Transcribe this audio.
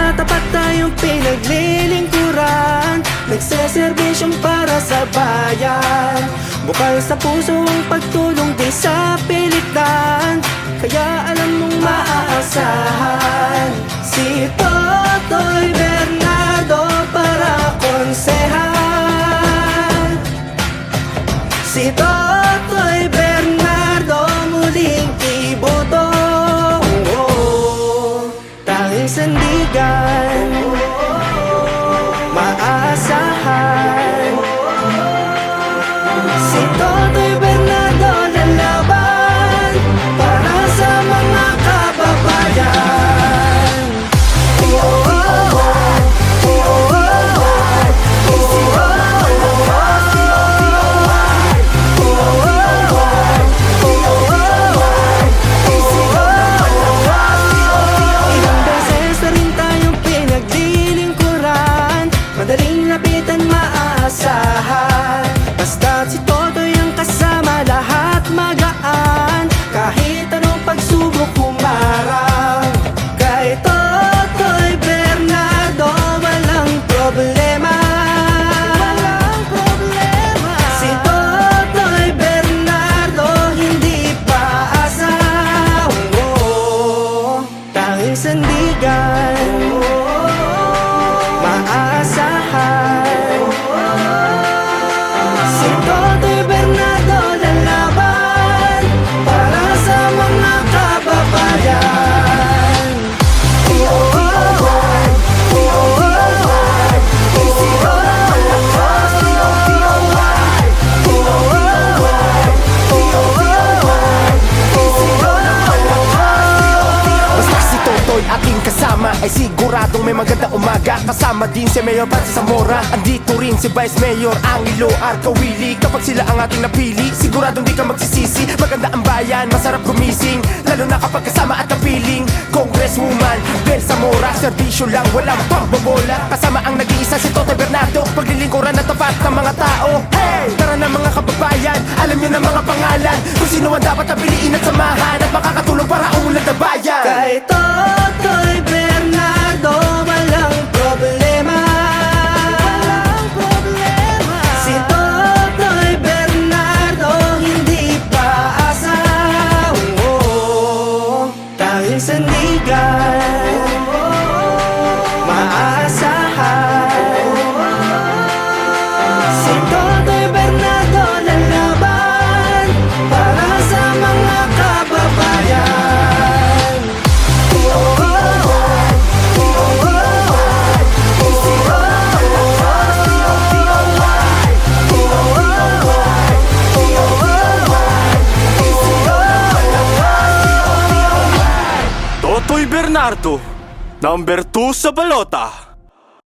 Tapat tayong pinaglilingkuran, nagseserbisyong para sa bayan. Bukal sa puso ang pagtulong di sa pilitan, kaya alam mong maaasahan si Totoy Bernardo para konsehal. Si Totoy Bernardo muling iboto. Tanging sandigan, maasahan. Si Totoy Bernardo lalaban para sa mga kababayan. Ilang beses na rin tayong pinaglilingkuran, madaling lapitan, maaasahan. Basta't si Totoy ang kasama, lahat magaan. Kahit anong pagsubok humarang, kay Totoy Bernardo walang problema. Si Totoy Bernardo hindi paasa. Tanging sandigan, maasahan. Si Totoy Bernardo lalaban para sa mga kababayan. Basta si Totoy aking kasama ay siguradong may magandang umaga. Kasama din si Mayor Francis Zamora, andito rin si Vice Mayor Angelo Arcawili. Kapag sila ang ating napili, siguradong di ka magsisisi. Maganda ang bayan, masarap gumising, lalo na kapag kasama at kapiling Congresswoman Bel Zamora. Serbisyo lang, walang pambobola. Kasama ang nag-iisa si Totoy Bernardo, paglilingkuran at tapat ng mga tao. Hey! Tara na mga kababayan, alam nyo na mga pangalan, kung sino ang dapat na piliin at samahan, at makakatulong para umunlad na bayan. Kay Totoy Bernardo walang problema. Si Totoy Bernardo hindi paasa. Tanging sandigan, maasahan. Si Totoy Bernardo lalaban para sa mga kababayan. Totoy Bernardo, number 2 sa balota.